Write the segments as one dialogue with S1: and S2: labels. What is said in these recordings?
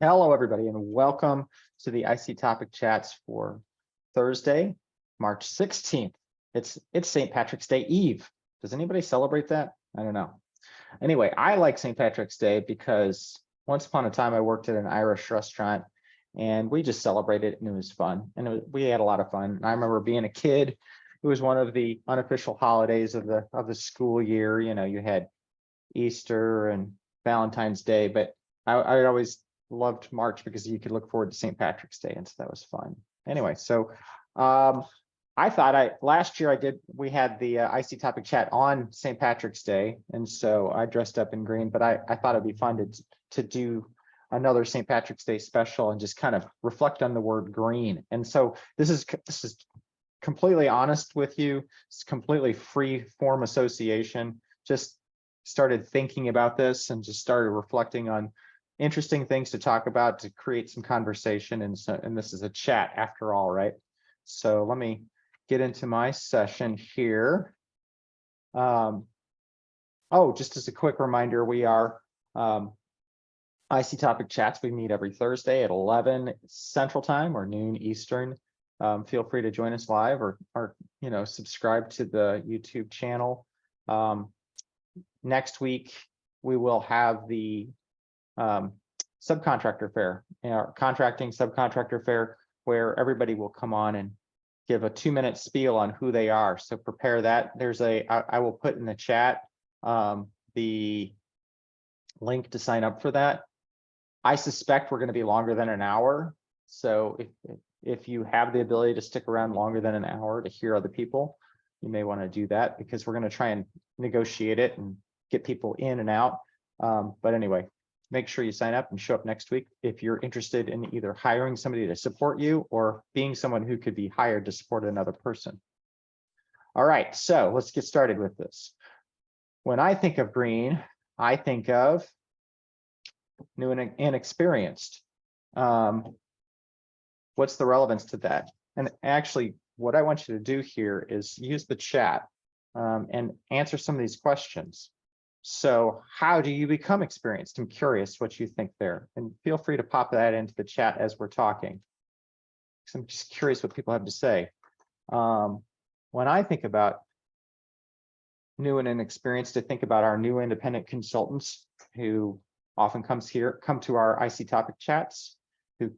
S1: Hello, everybody, and welcome to the IC Topic Chats for Thursday, March 16th. It's St. Patrick's Day Eve. Does anybody celebrate that? I don't know. Anyway, I like St. Patrick's Day because once upon a time I worked at an Irish restaurant and we just celebrated and it was fun. And we had a lot of fun. And I remember being a kid, it was one of the unofficial holidays of the school year. You know, you had Easter and Valentine's Day, but I always loved March because you could look forward to St. Patrick's Day, and so that was fun. Anyway, so I thought last year we had the IC Topic Chat on St. Patrick's Day, and so I dressed up in green, but I thought it'd be fun to do another St. Patrick's Day special and just kind of reflect on the word green. And so this is completely honest with you. It's completely free form association. Just started thinking about this and just started reflecting on interesting things to talk about to create some conversation. And this is a chat after all, right? So let me get into my session here. Oh, just as a quick reminder, we are IC Topic Chats. We meet every Thursday at 11 Central Time or noon Eastern. Feel free to join us live or subscribe to the YouTube channel. Next week, we will have the subcontractor fair, contracting subcontractor fair, where everybody will come on and give a 2-minute spiel on who they are. So prepare that. I will put in the chat the link to sign up for that. I suspect we're going to be longer than an hour. So if you have the ability to stick around longer than an hour to hear other people, you may want to do that because we're going to try and negotiate it and get people in and out. But anyway, make sure you sign up and show up next week if you're interested in either hiring somebody to support you or being someone who could be hired to support another person. All right, so let's get started with this. When I think of green, I think of new and inexperienced. What's the relevance to that? And actually, what I want you to do here is use the chat and answer some of these questions. So how do you become experienced? I'm curious what you think there, and feel free to pop that into the chat as we're talking. I'm just curious what people have to say. When I think about new and inexperienced, I think about our new independent consultants who often come to our IC Topic Chats, who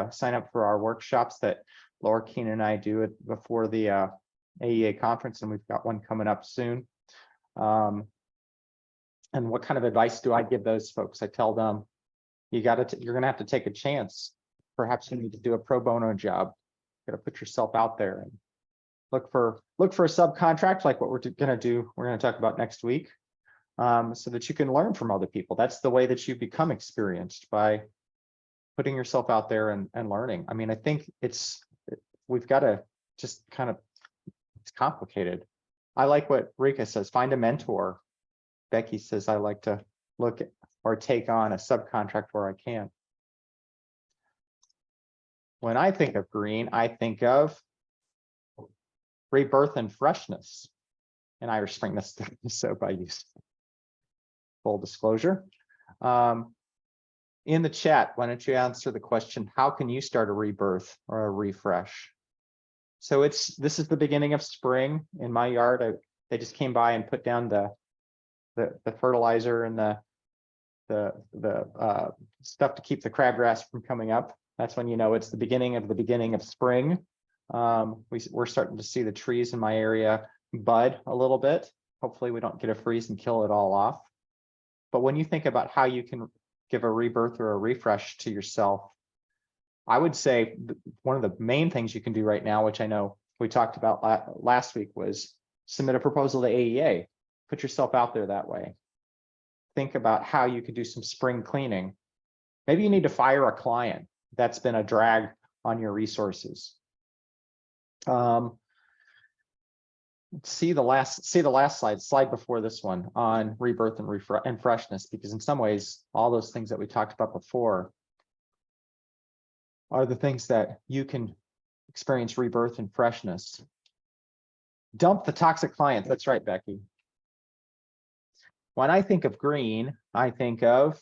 S1: sign up for our workshops that Laura Keene and I do before the AEA conference, and we've got one coming up soon. And what kind of advice do I give those folks? I tell them, you're going to have to take a chance. Perhaps you need to do a pro bono job. You got to put yourself out there and look for a subcontract like what we're going to do. We're going to talk about next week, so that you can learn from other people. That's the way that you become experienced, by putting yourself out there and learning. I mean, I think we've got to just kind of, it's complicated. I like what Rika says, find a mentor. Becky says, I like to look at or take on a subcontract where I can. When I think of green, I think of rebirth and freshness. And Irish Spring, that's the soap I use. Full disclosure. In the chat, why don't you answer the question, how can you start a rebirth or a refresh? So this is the beginning of spring in my yard. They just came by and put down the fertilizer and the stuff to keep the crabgrass from coming up. That's when you know it's the beginning of spring. We're starting to see the trees in my area bud a little bit. Hopefully we don't get a freeze and kill it all off. But when you think about how you can give a rebirth or a refresh to yourself, I would say one of the main things you can do right now, which I know we talked about last week, was submit a proposal to AEA. Put yourself out there that way. Think about how you could do some spring cleaning. Maybe you need to fire a client that's been a drag on your resources. See the last slide before this one on rebirth and freshness, because in some ways, all those things that we talked about before are the things that you can experience rebirth and freshness. Dump the toxic clients. That's right, Becky. When I think of green, I think of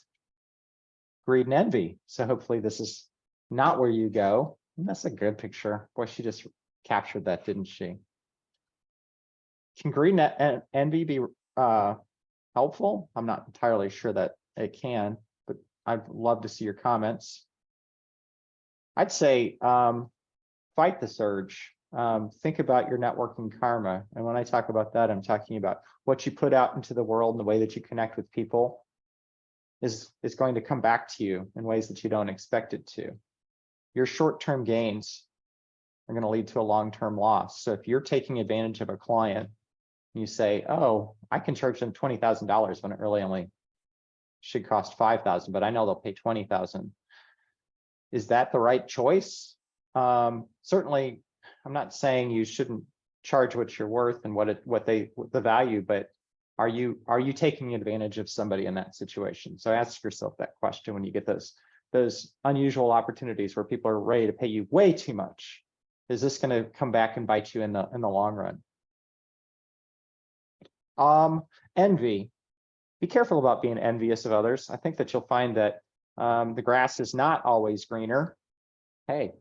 S1: greed and envy. So hopefully this is not where you go. And that's a good picture. Boy, she just captured that, didn't she? Can greed and envy be helpful? I'm not entirely sure that it can, but I'd love to see your comments. I'd say fight the surge. Think about your networking karma. And when I talk about that, I'm talking about what you put out into the world and the way that you connect with people is going to come back to you in ways that you don't expect it to. Your short-term gains are going to lead to a long-term loss. So if you're taking advantage of a client, you say, oh, I can charge them $20,000 when it really only should cost $5,000, but I know they'll pay $20,000. Is that the right choice? Certainly, I'm not saying you shouldn't charge what you're worth and the value, but are you taking advantage of somebody in that situation? So ask yourself that question when you get those unusual opportunities where people are ready to pay you way too much. Is this going to come back and bite you in the long run? Envy. Be careful about being envious of others. I think that you'll find that the grass is not always greener. Hey,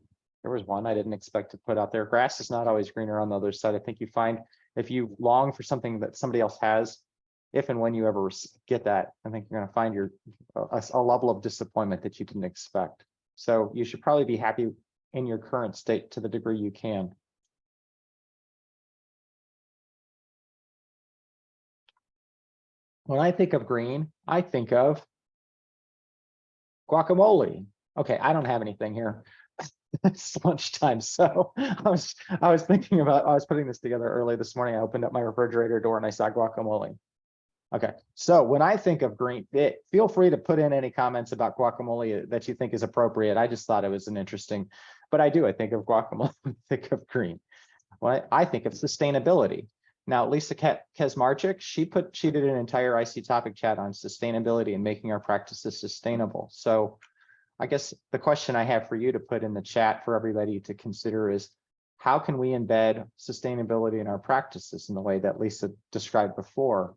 S1: there was one I didn't expect to put out there. Grass is not always greener on the other side. I think you find if you long for something that somebody else has, if and when you ever get that, I think you're going to find a level of disappointment that you didn't expect. So you should probably be happy in your current state to the degree you can. When I think of green, I think of guacamole. Okay, I don't have anything here. It's lunchtime, so I was thinking about, I was putting this together early this morning. I opened up my refrigerator door and I saw guacamole. Okay, so when I think of green, feel free to put in any comments about guacamole that you think is appropriate. I just thought it was an interesting, but I think of guacamole, think of green. When I think of sustainability. Now, Lisa Kesmarchik, she did an entire IC topic chat on sustainability and making our practices sustainable. So I guess the question I have for you to put in the chat for everybody to consider is, how can we embed sustainability in our practices in the way that Lisa described before?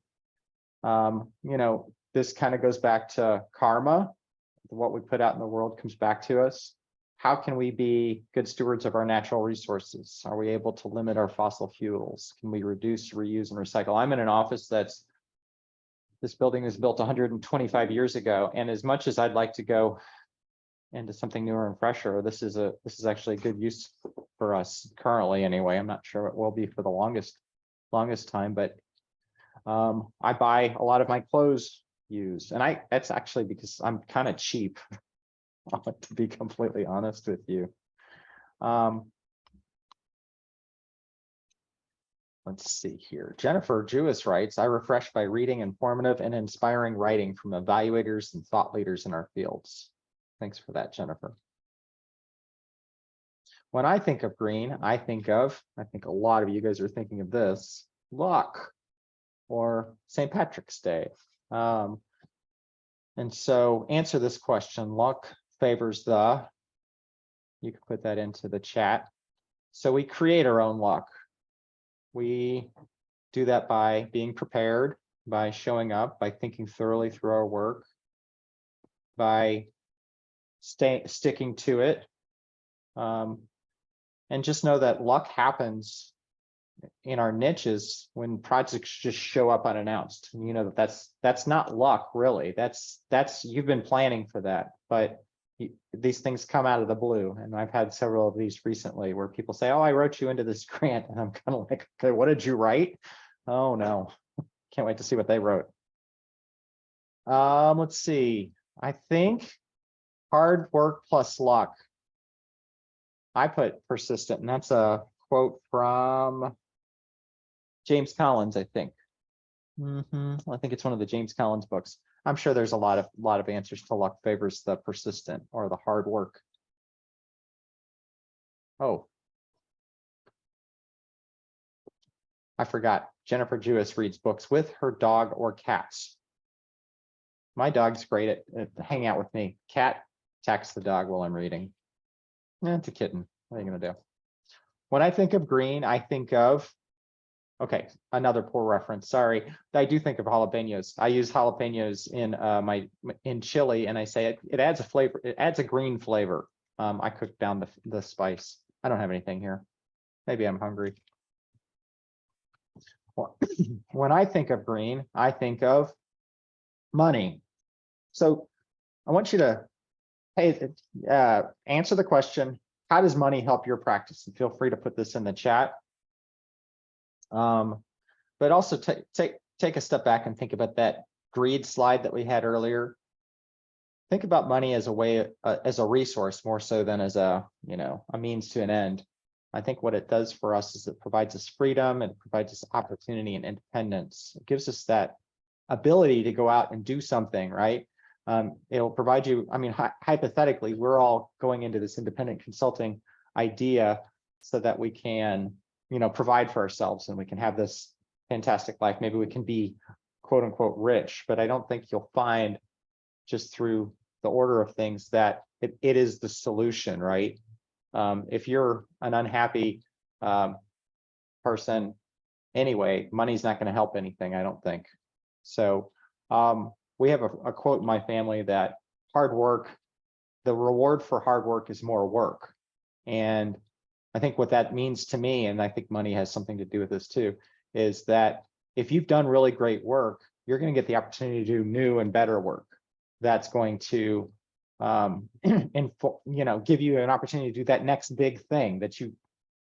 S1: This kind of goes back to karma. What we put out in the world comes back to us. How can we be good stewards of our natural resources? Are we able to limit our fossil fuels? Can we reduce, reuse, and recycle? I'm in an office this building was built 125 years ago. And as much as I'd like to go into something newer and fresher, this is actually a good use for us currently anyway. I'm not sure it will be for the longest time, but I buy a lot of my clothes used, and that's actually because I'm kind of cheap, to be completely honest with you. Let's see here. Jennifer Jewis writes, I refresh by reading informative and inspiring writing from evaluators and thought leaders in our fields. Thanks for that, Jennifer. When I think of green, I think a lot of you guys are thinking of this, luck or St. Patrick's Day. And so answer this question, luck favors you can put that into the chat. So we create our own luck. We do that by being prepared, by showing up, by thinking thoroughly through our work, by sticking to it. And just know that luck happens in our niches when projects just show up unannounced. You know, that's not luck, really. That's you've been planning for that, but these things come out of the blue. And I've had several of these recently where people say, oh, I wrote you into this grant. And I'm kind of like, okay, what did you write? Oh no, can't wait to see what they wrote. Let's see. I think hard work plus luck. I put persistent, and that's a quote from James Collins, I think. I think it's one of the James Collins books. I'm sure there's a lot of answers to luck favors the persistent or the hard work. Oh, I forgot. Jennifer Jewis reads books with her dog or cats. My dog's great at hanging out with me. Cat attacks the dog while I'm reading. It's a kitten. What are you gonna do? When I think of green, I think of Okay, another poor reference. Sorry. I do think of jalapenos. I use jalapenos in chili, and I say it adds a flavor. It adds a green flavor. I cooked down the spice. I don't have anything here. Maybe I'm hungry. Well, when I think of green, I think of money. So I want you to answer the question, how does money help your practice? And feel free to put this in the chat. But also take a step back and think about that greed slide that we had earlier. Think about money as a way, as a resource more so than as a means to an end. I think what it does for us is it provides us freedom, and it provides us opportunity and independence. It gives us that ability to go out and do something, right? It'll provide you, I mean, hypothetically, we're all going into this independent consulting idea so that we can, provide for ourselves and we can have this fantastic life. Maybe we can be quote unquote rich, but I don't think you'll find just through the order of things that it is the solution, right? If you're an unhappy person anyway, money's not going to help anything, I don't think. So we have a quote in my family that hard work, the reward for hard work is more work. And I think what that means to me, and I think money has something to do with this too, is that if you've done really great work, you're going to get the opportunity to do new and better work. That's going to, give you an opportunity to do that next big thing that you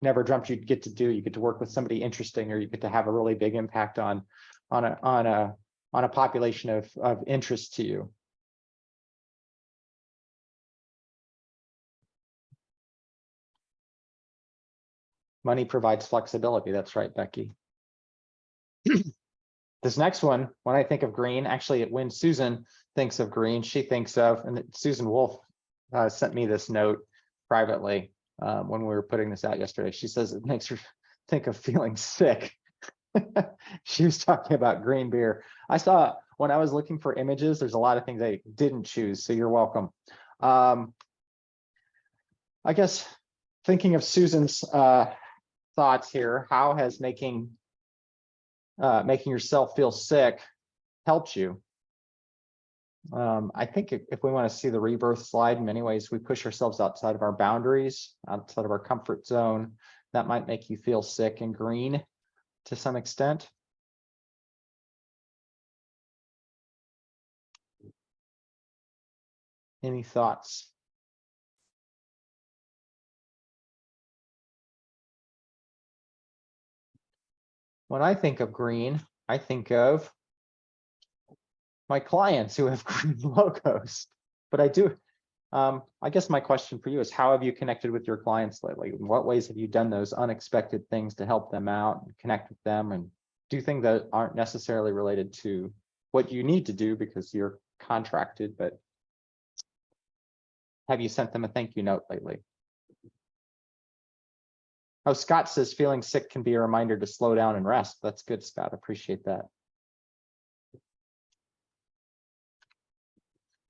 S1: never dreamt you'd get to do. You get to work with somebody interesting, or you get to have a really big impact on a population of interest to you. Money provides flexibility. That's right, Becky. This next one, when I think of green, actually, when Susan thinks of green, she thinks of, and Susan Wolf sent me this note privately when we were putting this out yesterday. She says it makes her think of feeling sick. She was talking about green beer. I saw when I was looking for images, there's a lot of things I didn't choose, so you're welcome. I guess thinking of Susan's thoughts here, how has making yourself feel sick helped you? I think if we want to see the rebirth slide, in many ways, we push ourselves outside of our boundaries, outside of our comfort zone. That might make you feel sick and green to some extent. Any thoughts? When I think of green, I think of my clients who have green logos. But I do, I guess my question for you is, how have you connected with your clients lately? In what ways have you done those unexpected things to help them out and connect with them and do things that aren't necessarily related to what you need to do because you're contracted, but have you sent them a thank you note lately? Oh, Scott says feeling sick can be a reminder to slow down and rest. That's good, Scott. Appreciate that.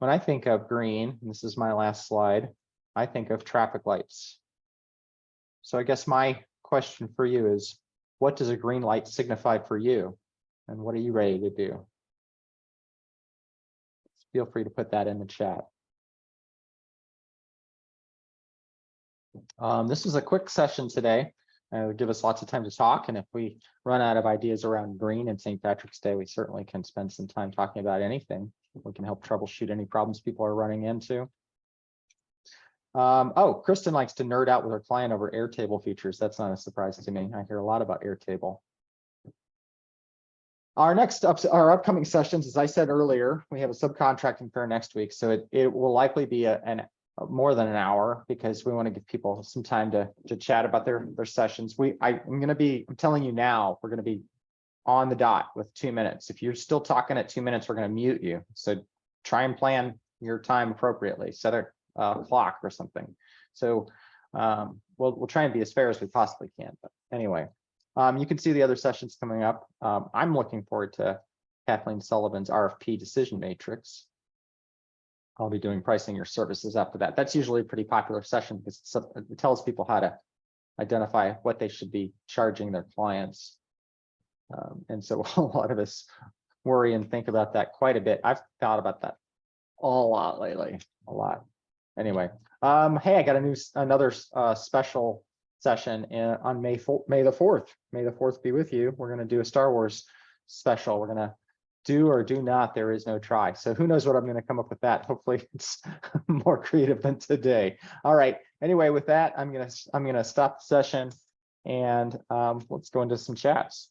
S1: When I think of green, and this is my last slide, I think of traffic lights. So I guess my question for you is, what does a green light signify for you? And what are you ready to do? Feel free to put that in the chat. This is a quick session today. It'll give us lots of time to talk. And if we run out of ideas around green and St. Patrick's Day, we certainly can spend some time talking about anything. We can help troubleshoot any problems people are running into. Oh, Kristen likes to nerd out with her client over Airtable features. That's not a surprise to me. I hear a lot about Airtable. Our upcoming sessions, as I said earlier, we have a subcontracting fair next week. So it will likely be more than an hour because we want to give people some time to chat about their sessions. I'm telling you now, we're going to be on the dot with 2 minutes. If you're still talking at 2 minutes, we're going to mute you. So try and plan your time appropriately. Set a clock or something. So we'll try and be as fair as we possibly can. But anyway, you can see the other sessions coming up. I'm looking forward to Kathleen Sullivan's RFP decision matrix. I'll be doing pricing your services after that. That's usually a pretty popular session because it tells people how to identify what they should be charging their clients. And so a lot of us worry and think about that quite a bit. I've thought about that a lot lately, a lot. Anyway, hey, I got another special session on May the 4th. May the 4th be with you. We're going to do a Star Wars special. We're going to do or do not, there is no try. So who knows what I'm going to come up with that. Hopefully it's more creative than today. All right. Anyway, with that, I'm going to stop the session and let's go into some chats.